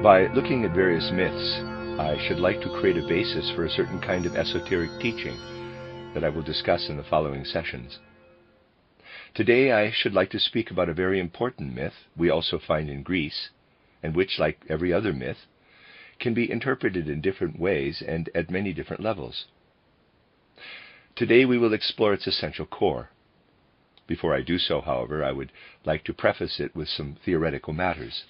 By looking at various myths, I should like to create a basis for a certain kind of esoteric teaching that I will discuss in the following sessions. Today I should like to speak about a very important myth we also find in Greece, and which, like every other myth, can be interpreted in different ways and at many different levels. Today we will explore its essential core. Before I do so, however, I would like to preface it with some theoretical matters.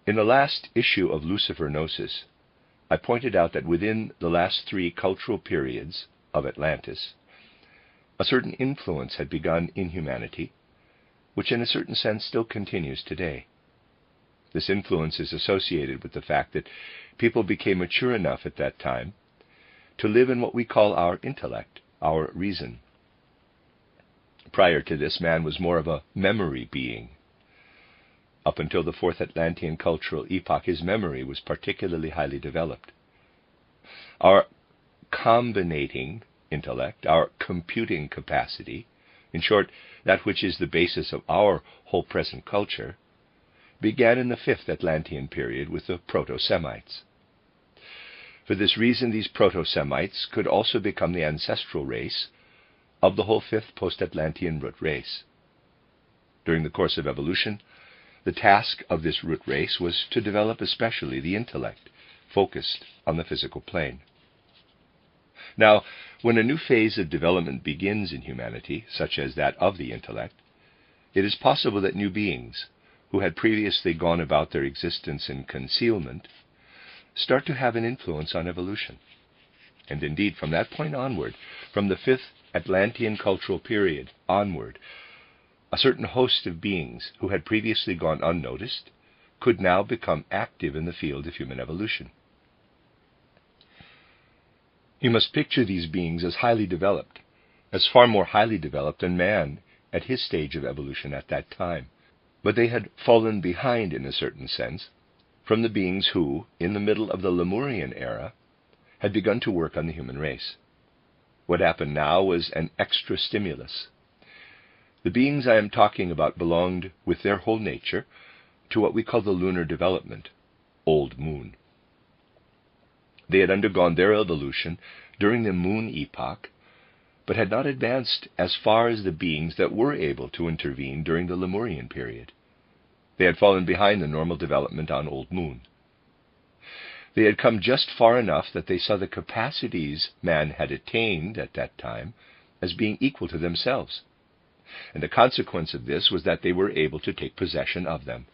In the last issue of Lucifer Gnosis, I pointed out that within the last three cultural periods of Atlantis, a certain influence had begun in humanity, which in a certain sense still continues today. This influence is associated with the fact that people became mature enough at that time to live in what we call our intellect, our reason. Prior to this, man was more of a memory being. Up until the Fourth Atlantean cultural epoch, his memory was particularly highly developed. Our combinating intellect, our computing capacity, in short, that which is the basis of our whole present culture, began in the Fifth Atlantean period with the Proto-Semites. For this reason, these Proto-Semites could also become the ancestral race of the whole Fifth Post-Atlantean root race. During the course of evolution, the task of this root race was to develop especially the intellect, focused on the physical plane. Now, when a new phase of development begins in humanity, such as that of the intellect, it is possible that new beings, who had previously gone about their existence in concealment, start to have an influence on evolution. And indeed, from that point onward, from the Fifth Atlantean cultural period onward, a certain host of beings who had previously gone unnoticed could now become active in the field of human evolution. You must picture these beings as highly developed, as far more highly developed than man at his stage of evolution at that time. But they had fallen behind, in a certain sense, from the beings who, in the middle of the Lemurian era, had begun to work on the human race. What happened now was an extra stimulus. The beings I am talking about belonged, with their whole nature, to what we call the lunar development, Old Moon. They had undergone their evolution during the Moon epoch, but had not advanced as far as the beings that were able to intervene during the Lemurian period. They had fallen behind the normal development on Old Moon. They had come just far enough that they saw the capacities man had attained at that time as being equal to themselves. And the consequence of this was that they were able to take possession of them.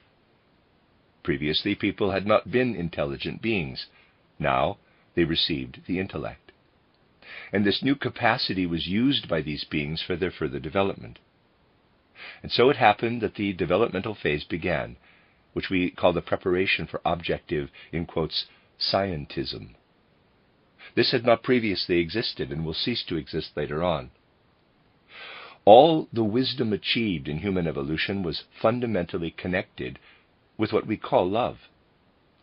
Previously, people had not been intelligent beings. Now, they received the intellect. And this new capacity was used by these beings for their further development. And so it happened that the developmental phase began, which we call the preparation for objective, in quotes, scientism. This had not previously existed and will cease to exist later on. All the wisdom achieved in human evolution was fundamentally connected with what we call love.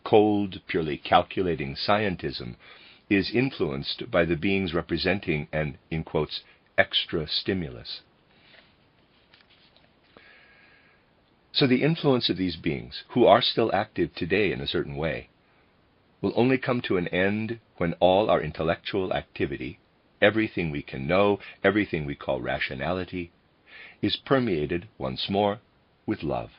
Cold, purely calculating scientism is influenced by the beings representing an, in quotes, extra stimulus. So the influence of these beings, who are still active today in a certain way, will only come to an end when all our intellectual activity, everything we can know, everything we call rationality, is permeated once more with love.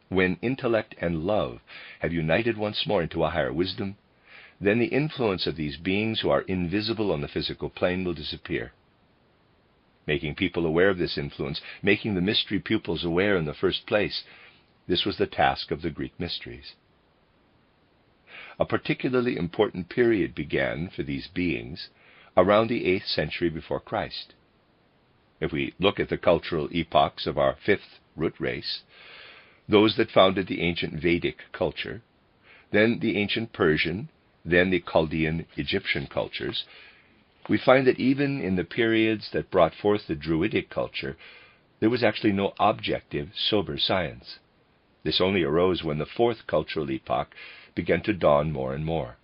When intellect and love have united once more into a higher wisdom, then the influence of these beings who are invisible on the physical plane will disappear. Making people aware of this influence, making the mystery pupils aware in the first place, this was the task of the Greek mysteries. A particularly important period began for these beings around the 8th century before Christ. If we look at the cultural epochs of our fifth root race, those that founded the ancient Vedic culture, then the ancient Persian, then the Chaldean Egyptian cultures, we find that even in the periods that brought forth the Druidic culture, there was actually no objective, sober science. This only arose when the fourth cultural epoch began to dawn more and more.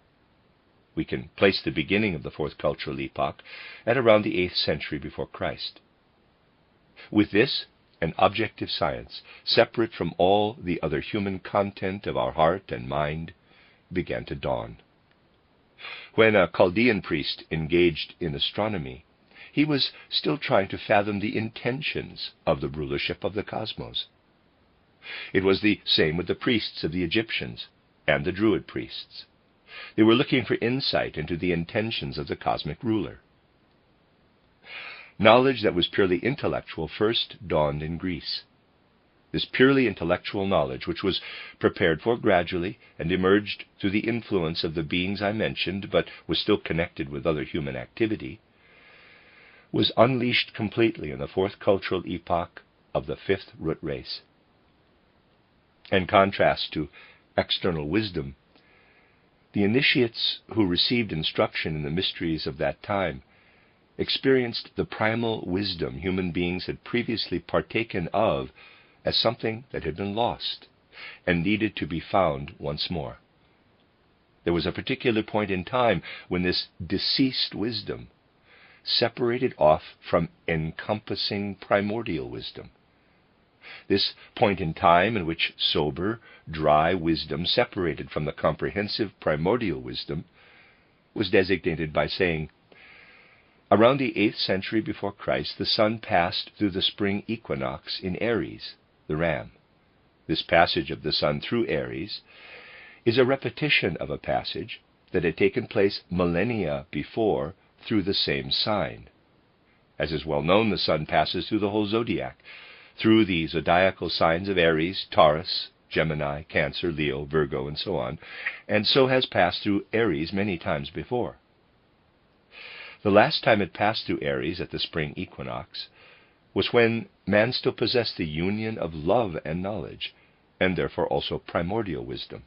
We can place the beginning of the fourth cultural epoch at around the 8th century before Christ. With this, an objective science, separate from all the other human content of our heart and mind, began to dawn. When a Chaldean priest engaged in astronomy, he was still trying to fathom the intentions of the rulership of the cosmos. It was the same with the priests of the Egyptians and the Druid priests. They were looking for insight into the intentions of the cosmic ruler. Knowledge that was purely intellectual first dawned in Greece. This purely intellectual knowledge, which was prepared for gradually and emerged through the influence of the beings I mentioned, but was still connected with other human activity, was unleashed completely in the fourth cultural epoch of the fifth root race. In contrast to external wisdom, the initiates who received instruction in the mysteries of that time experienced the primal wisdom human beings had previously partaken of as something that had been lost and needed to be found once more. There was a particular point in time when this deceased wisdom separated off from encompassing primordial wisdom. This point in time in which sober, dry wisdom separated from the comprehensive primordial wisdom was designated by saying, around the 8th century before Christ, the sun passed through the spring equinox in Aries, the ram. This passage of the sun through Aries is a repetition of a passage that had taken place millennia before through the same sign. As is well known, the sun passes through the whole zodiac, through the zodiacal signs of Aries, Taurus, Gemini, Cancer, Leo, Virgo, and so on, and so has passed through Aries many times before. The last time it passed through Aries at the spring equinox was when man still possessed the union of love and knowledge, and therefore also primordial wisdom.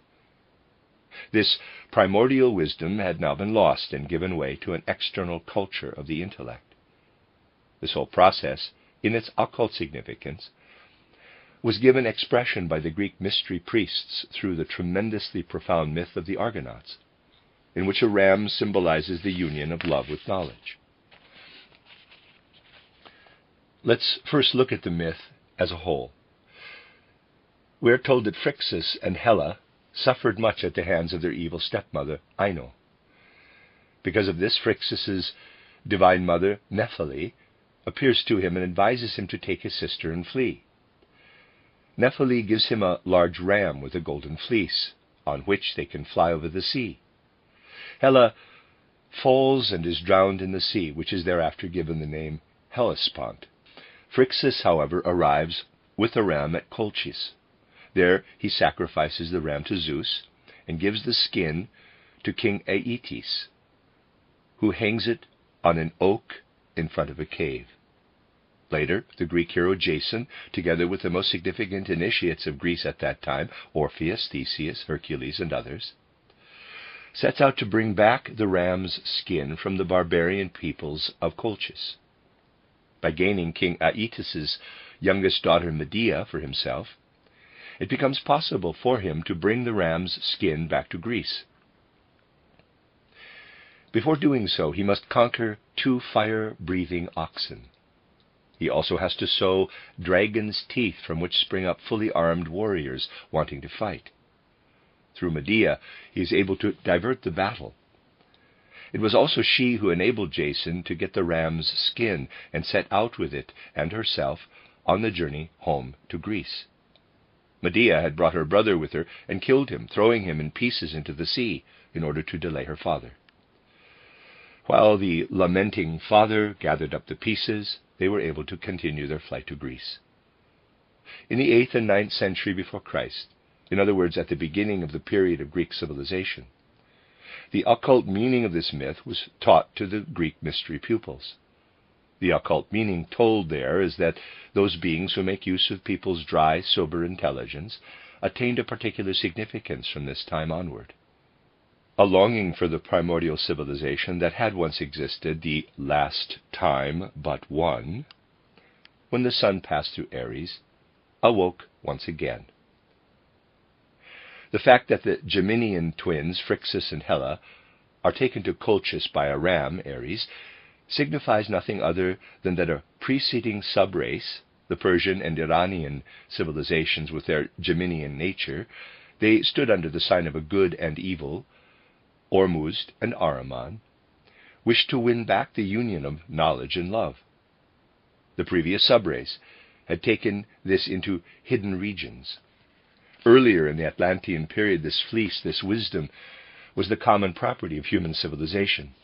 This primordial wisdom had now been lost and given way to an external culture of the intellect. This whole process, in its occult significance, was given expression by the Greek mystery priests through the tremendously profound myth of the Argonauts, in which a ram symbolizes the union of love with knowledge. Let's first look at the myth as a whole. We are told that Phrixus and Helle suffered much at the hands of their evil stepmother, Ino. Because of this, Phrixus's divine mother, Nephele, appears to him and advises him to take his sister and flee. Nephele gives him a large ram with a golden fleece, on which they can fly over the sea. Helle falls and is drowned in the sea, which is thereafter given the name Hellespont. Phrixus, however, arrives with the ram at Colchis. There he sacrifices the ram to Zeus and gives the skin to King Aeetes, who hangs it on an oak in front of a cave. Later, the Greek hero Jason, together with the most significant initiates of Greece at that time, Orpheus, Theseus, Hercules, and others, sets out to bring back the ram's skin from the barbarian peoples of Colchis. By gaining King Aeetes' youngest daughter Medea for himself, it becomes possible for him to bring the ram's skin back to Greece. Before doing so, he must conquer 2 fire-breathing oxen. He also has to sow dragon's teeth from which spring up fully armed warriors wanting to fight. Through Medea, he is able to divert the battle. It was also she who enabled Jason to get the ram's skin and set out with it and herself on the journey home to Greece. Medea had brought her brother with her and killed him, throwing him in pieces into the sea in order to delay her father. While the lamenting father gathered up the pieces, they were able to continue their flight to Greece. In the 8th and 9th century before Christ, in other words, at the beginning of the period of Greek civilization, the occult meaning of this myth was taught to the Greek mystery pupils. The occult meaning told there is that those beings who make use of people's dry, sober intelligence attained a particular significance from this time onward. A longing for the primordial civilization that had once existed, the last time but one, when the sun passed through Aries, awoke once again. The fact that the Geminian twins, Phrixus and Helle, are taken to Colchis by a ram, Aries, signifies nothing other than that a preceding subrace, the Persian and Iranian civilizations with their Geminian nature, they stood under the sign of a good and evil, Ormuzd and Ahriman, wished to win back the union of knowledge and love. The previous subrace had taken this into hidden regions. Earlier in the Atlantean period, this fleece, this wisdom, was the common property of human civilization.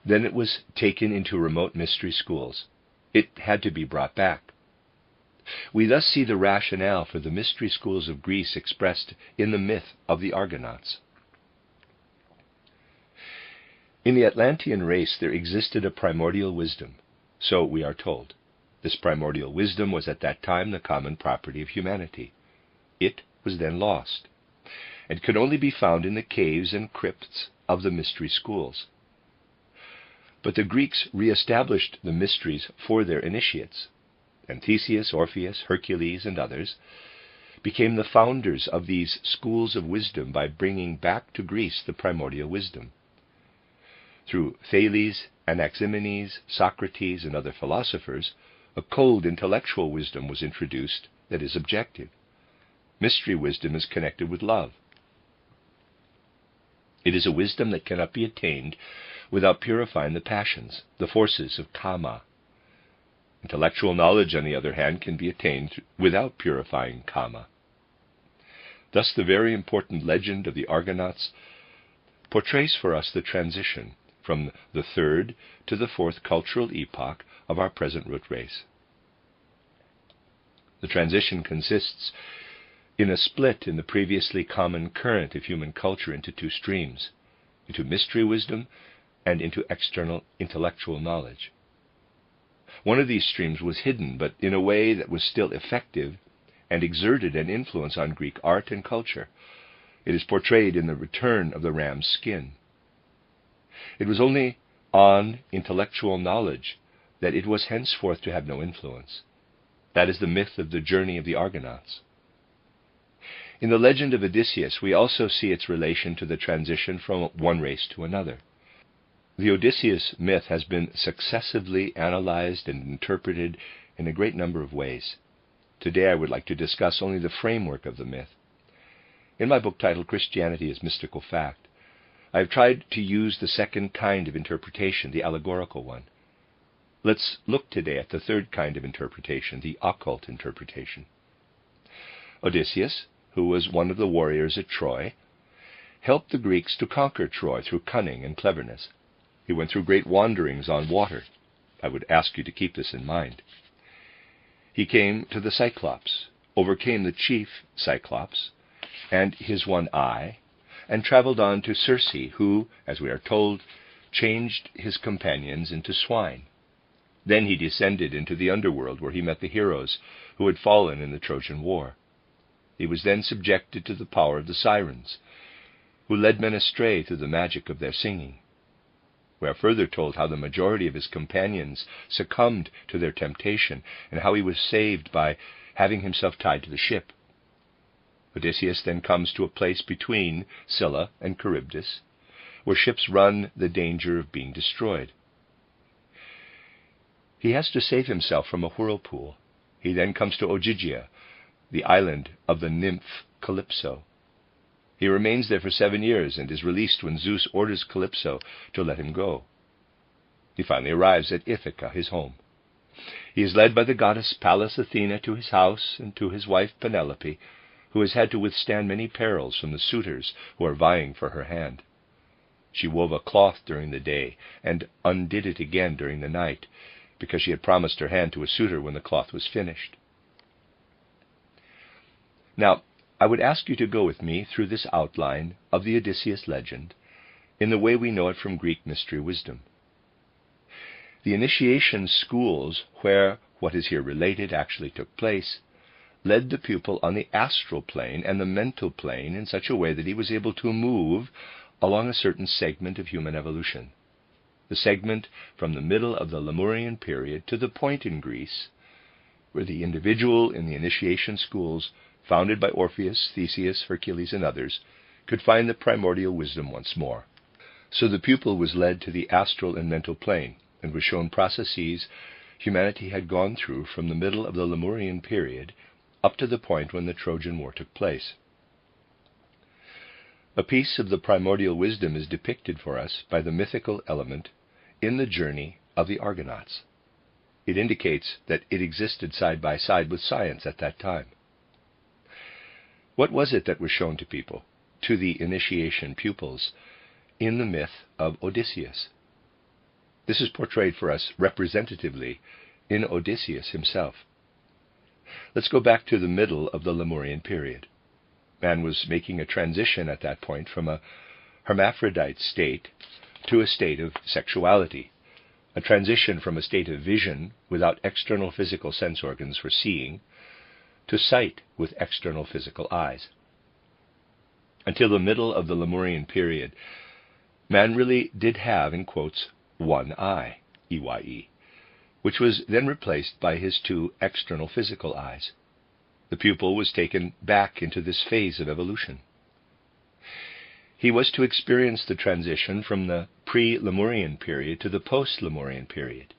Then it was taken into remote mystery schools. It had to be brought back. We thus see the rationale for the mystery schools of Greece expressed in the myth of the Argonauts. In the Atlantean race there existed a primordial wisdom, so we are told. This primordial wisdom was at that time the common property of humanity. It was then lost, and could only be found in the caves and crypts of the mystery schools. But the Greeks re-established the mysteries for their initiates, and Theseus, Orpheus, Hercules, and others became the founders of these schools of wisdom by bringing back to Greece the primordial wisdom. Through Thales, Anaximenes, Socrates, and other philosophers, a cold intellectual wisdom was introduced that is objective. Mystery wisdom is connected with love. It is a wisdom that cannot be attained without purifying the passions, the forces of kama. Intellectual knowledge, on the other hand, can be attained without purifying kama. Thus the very important legend of the Argonauts portrays for us the transition from the third to the fourth cultural epoch of our present root race. The transition consists in a split in the previously common current of human culture into two streams, into mystery wisdom and into external intellectual knowledge. One of these streams was hidden, but in a way that was still effective and exerted an influence on Greek art and culture. It is portrayed in the return of the ram's skin. It was only on intellectual knowledge that it was henceforth to have no influence. That is the myth of the journey of the Argonauts. In the legend of Odysseus, we also see its relation to the transition from one race to another. The Odysseus myth has been successively analyzed and interpreted in a great number of ways. Today I would like to discuss only the framework of the myth. In my book titled Christianity as Mystical Fact, I have tried to use the second kind of interpretation, the allegorical one. Let's look today at the third kind of interpretation, the occult interpretation. Odysseus, who was one of the warriors at Troy, helped the Greeks to conquer Troy through cunning and cleverness. He went through great wanderings on water. I would ask you to keep this in mind. He came to the Cyclops, overcame the chief Cyclops and his one eye, and traveled on to Circe, who, as we are told, changed his companions into swine. Then he descended into the underworld, where he met the heroes who had fallen in the Trojan War. He was then subjected to the power of the sirens, who led men astray through the magic of their singing. We are further told how the majority of his companions succumbed to their temptation, and how he was saved by having himself tied to the ship. Odysseus then comes to a place between Scylla and Charybdis, where ships run the danger of being destroyed. He has to save himself from a whirlpool. He then comes to Ogygia, the island of the nymph Calypso. He remains there for 7 years and is released when Zeus orders Calypso to let him go. He finally arrives at Ithaca, his home. He is led by the goddess Pallas Athena to his house and to his wife Penelope, who has had to withstand many perils from the suitors who are vying for her hand. She wove a cloth during the day and undid it again during the night, because she had promised her hand to a suitor when the cloth was finished. Now, I would ask you to go with me through this outline of the Odysseus legend in the way we know it from Greek mystery wisdom. The initiation schools, where what is here related actually took place, led the pupil on the astral plane and the mental plane in such a way that he was able to move along a certain segment of human evolution. The segment from the middle of the Lemurian period to the point in Greece where the individual in the initiation schools, founded by Orpheus, Theseus, Hercules, and others, could find the primordial wisdom once more. So the pupil was led to the astral and mental plane and was shown processes humanity had gone through from the middle of the Lemurian period up to the point when the Trojan War took place. A piece of the primordial wisdom is depicted for us by the mythical element in the journey of the Argonauts. It indicates that it existed side by side with science at that time. What was it that was shown to people, to the initiation pupils, in the myth of Odysseus? This is portrayed for us representatively in Odysseus himself. Let's go back to the middle of the Lemurian period. Man was making a transition at that point from a hermaphrodite state to a state of sexuality, a transition from a state of vision without external physical sense organs for seeing to sight with external physical eyes. Until the middle of the Lemurian period, man really did have, in quotes, one eye, EYE, which was then replaced by his two external physical eyes. The pupil was taken back into this phase of evolution. He was to experience the transition from the pre-Lemurian period to the post-Lemurian period,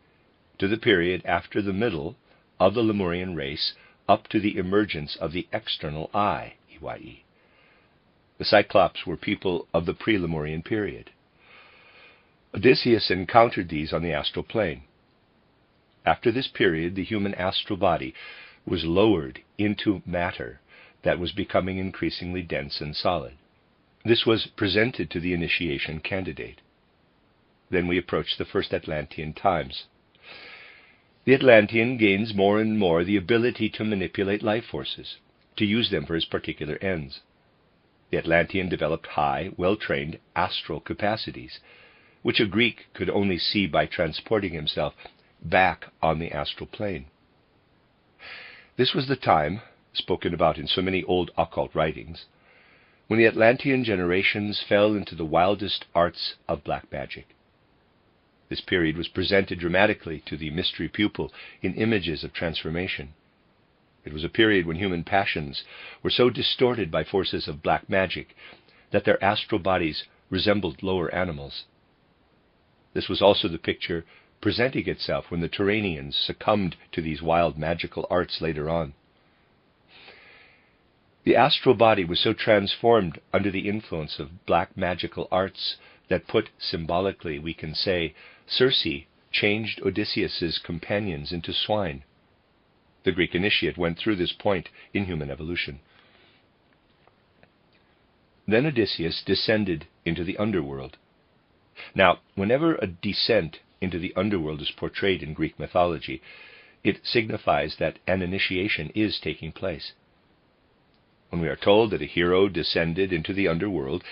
to the period after the middle of the Lemurian race up to the emergence of the external eye, EYE. The Cyclops were people of the pre-Lemurian period. Odysseus encountered these on the astral plane. After this period, the human astral body was lowered into matter that was becoming increasingly dense and solid. This was presented to the initiation candidate. Then we approach the first Atlantean times. The Atlantean gains more and more the ability to manipulate life forces, to use them for his particular ends. The Atlantean developed high, well-trained astral capacities, which a Greek could only see by transporting himself back on the astral plane. This was the time, spoken about in so many old occult writings, when the Atlantean generations fell into the wildest arts of black magic. This period was presented dramatically to the mystery pupil in images of transformation. It was a period when human passions were so distorted by forces of black magic that their astral bodies resembled lower animals. This was also the picture presenting itself when the Turanians succumbed to these wild magical arts later on. The astral body was so transformed under the influence of black magical arts that, put symbolically, we can say, Circe changed Odysseus's companions into swine. The Greek initiate went through this point in human evolution. Then Odysseus descended into the underworld. Now, whenever a descent into the underworld is portrayed in Greek mythology, it signifies that an initiation is taking place. When we are told that a hero descended into the underworld,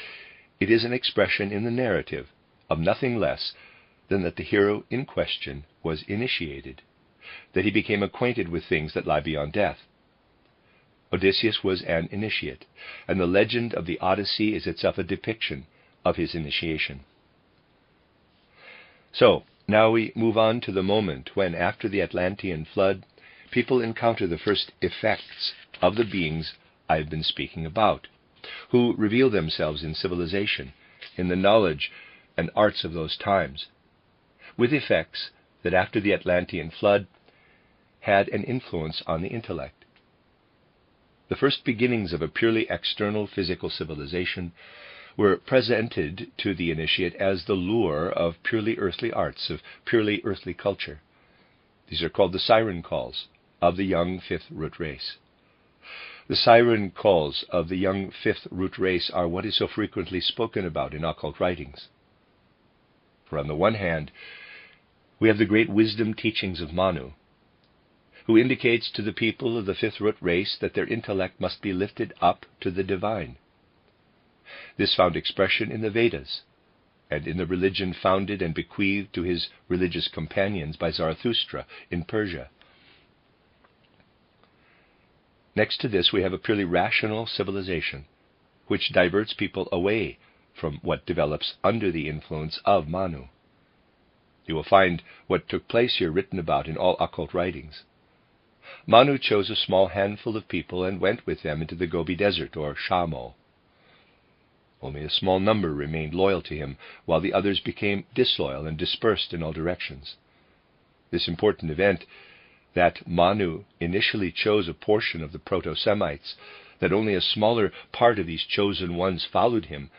it is an expression in the narrative of nothing less than that the hero in question was initiated, that he became acquainted with things that lie beyond death. Odysseus was an initiate, and the legend of the Odyssey is itself a depiction of his initiation. So, now we move on to the moment when, after the Atlantean flood, people encounter the first effects of the beings I have been speaking about, who reveal themselves in civilization, in the knowledge and arts of those times, with effects that after the Atlantean flood had an influence on the intellect. The first beginnings of a purely external physical civilization were presented to the initiate as the lure of purely earthly arts, of purely earthly culture. These are called the siren calls of the young fifth root race. The siren calls of the young fifth root race are what is so frequently spoken about in occult writings. For on the one hand, we have the great wisdom teachings of Manu, who indicates to the people of the fifth root race that their intellect must be lifted up to the divine. This found expression in the Vedas, and in the religion founded and bequeathed to his religious companions by Zarathustra in Persia. Next to this, we have a purely rational civilization, which diverts people away from what develops under the influence of Manu. You will find what took place here written about in all occult writings. Manu chose a small handful of people and went with them into the Gobi Desert, or Shamo. Only a small number remained loyal to him, while the others became disloyal and dispersed in all directions. This important event, that Manu initially chose a portion of the Proto-Semites, that only a smaller part of these chosen ones followed him,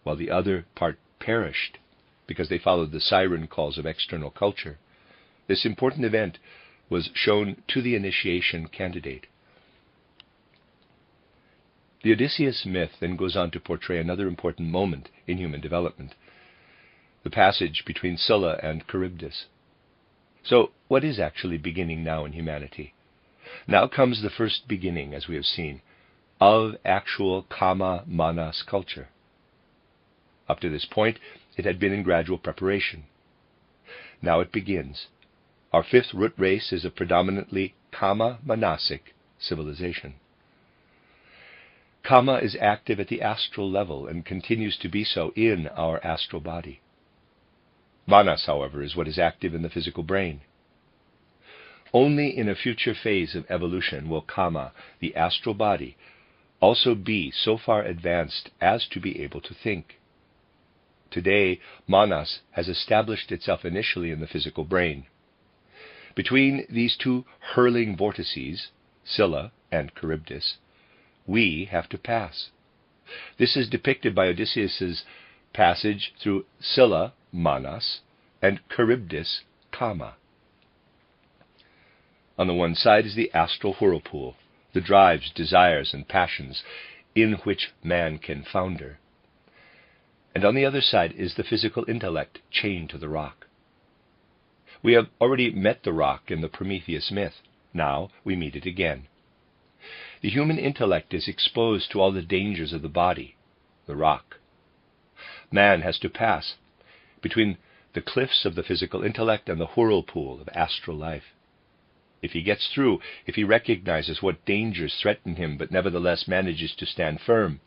while the other part perished because they followed the siren calls of external culture. This important event was shown to the initiation candidate. The Odysseus myth then goes on to portray another important moment in human development, the passage between Scylla and Charybdis. So, what is actually beginning now in humanity? Now comes the first beginning, as we have seen, of actual Kama Manas culture. Up to this point, it had been in gradual preparation. Now it begins. Our fifth root race is a predominantly Kama Manasic civilization. Kama is active at the astral level and continues to be so in our astral body. Manas, however, is what is active in the physical brain. Only in a future phase of evolution will Kama, the astral body, also be so far advanced as to be able to think. Today, Manas has established itself initially in the physical brain. Between these two hurling vortices, Scylla and Charybdis, we have to pass. This is depicted by Odysseus's passage through Scylla, Manas, and Charybdis, Kama. On the one side is the astral whirlpool, the drives, desires, and passions in which man can founder. And on the other side is the physical intellect chained to the rock. We have already met the rock in the Prometheus myth. Now we meet it again. The human intellect is exposed to all the dangers of the body, the rock. Man has to pass between the cliffs of the physical intellect and the whirlpool of astral life. If he gets through, if he recognizes what dangers threaten him but nevertheless manages to stand firm,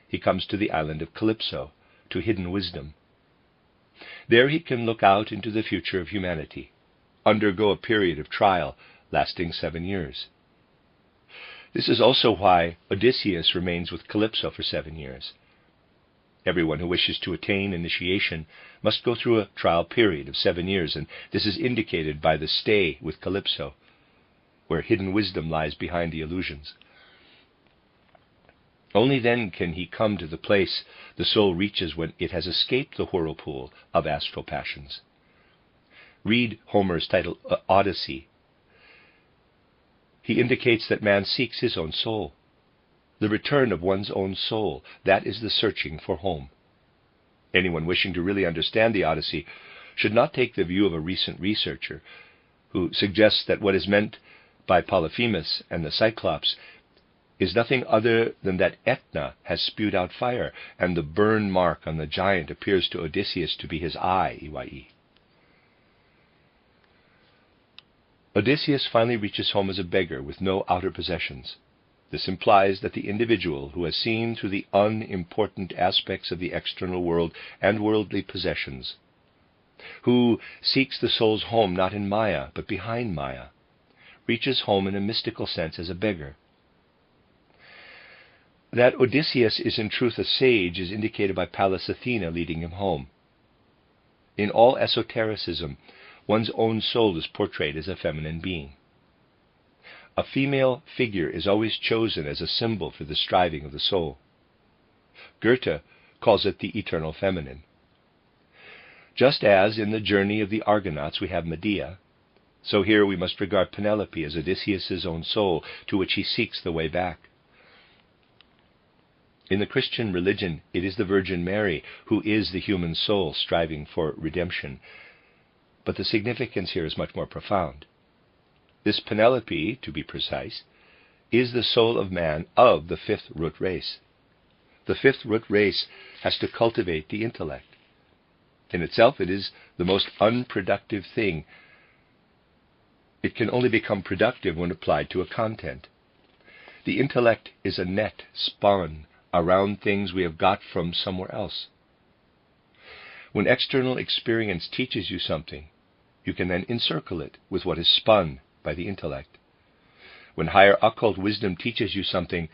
he comes to the island of Calypso, to hidden wisdom. There he can look out into the future of humanity, undergo a period of trial lasting 7 years. This is also why Odysseus remains with Calypso for 7 years. Everyone who wishes to attain initiation must go through a trial period of 7 years, and this is indicated by the stay with Calypso, where hidden wisdom lies behind the illusions. Only then can he come to the place the soul reaches when it has escaped the whirlpool of astral passions. Read Homer's title, Odyssey. He indicates that man seeks his own soul. The return of one's own soul, that is the searching for home. Anyone wishing to really understand the Odyssey should not take the view of a recent researcher who suggests that what is meant by Polyphemus and the Cyclops is nothing other than that Etna has spewed out fire, and the burn mark on the giant appears to Odysseus to be his eye, Iwai. Odysseus finally reaches home as a beggar with no outer possessions. This implies that the individual who has seen through the unimportant aspects of the external world and worldly possessions, who seeks the soul's home not in Maya but behind Maya, reaches home in a mystical sense as a beggar. That Odysseus is in truth a sage is indicated by Pallas Athena leading him home. In all esotericism, one's own soul is portrayed as a feminine being. A female figure is always chosen as a symbol for the striving of the soul. Goethe calls it the eternal feminine. Just as in the journey of the Argonauts we have Medea, so here we must regard Penelope as Odysseus' own soul to which he seeks the way back. In the Christian religion, it is the Virgin Mary who is the human soul striving for redemption, but the significance here is much more profound. This Penelope, to be precise, is the soul of man of the fifth root race. The fifth root race has to cultivate the intellect. In itself, it is the most unproductive thing. It can only become productive when applied to a content. The intellect is a net spun around things we have got from somewhere else. When external experience teaches you something, you can then encircle it with what is spun by the intellect. When higher occult wisdom teaches you something,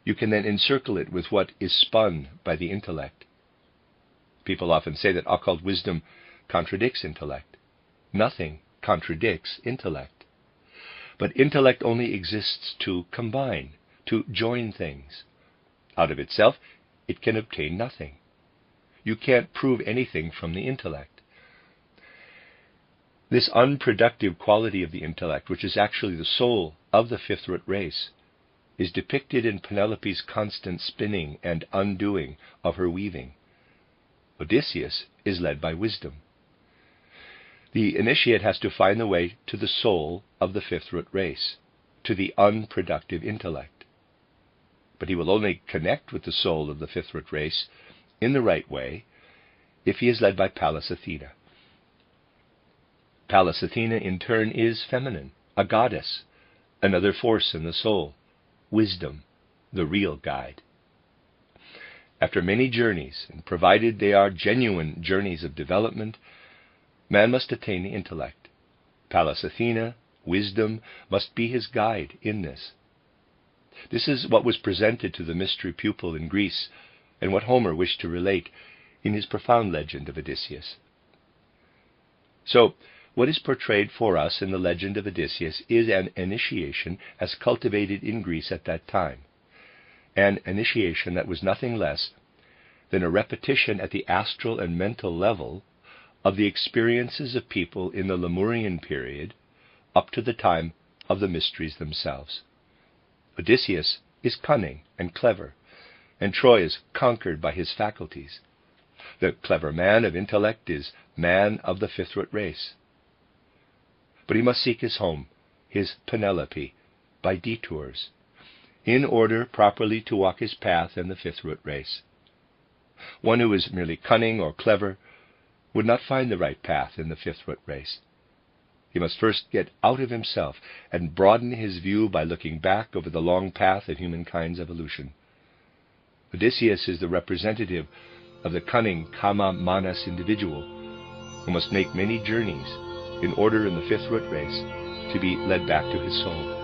you can then encircle it with what is spun by the intellect. People often say that occult wisdom contradicts intellect. Nothing contradicts intellect. But intellect only exists to combine, to join things. Out of itself, it can obtain nothing. You can't prove anything from the intellect. This unproductive quality of the intellect, which is actually the soul of the fifth root race, is depicted in Penelope's constant spinning and undoing of her weaving. Odysseus is led by wisdom. The initiate has to find the way to the soul of the fifth root race, to the unproductive intellect. But he will only connect with the soul of the fifth root race in the right way if he is led by Pallas Athena. Pallas Athena, in turn, is feminine, a goddess, another force in the soul, wisdom, the real guide. After many journeys, and provided they are genuine journeys of development, man must attain the intellect. Pallas Athena, wisdom, must be his guide in this. This is what was presented to the mystery pupil in Greece, and what Homer wished to relate in his profound legend of Odysseus. So, what is portrayed for us in the legend of Odysseus is an initiation as cultivated in Greece at that time, an initiation that was nothing less than a repetition at the astral and mental level of the experiences of people in the Lemurian period up to the time of the mysteries themselves. Odysseus is cunning and clever, and Troy is conquered by his faculties. The clever man of intellect is man of the fifth root race. But he must seek his home, his Penelope, by detours, in order properly to walk his path in the fifth root race. One who is merely cunning or clever would not find the right path in the fifth root race. He must first get out of himself and broaden his view by looking back over the long path of humankind's evolution. Odysseus is the representative of the cunning Kama Manas individual who must make many journeys in order in the fifth root race to be led back to his soul.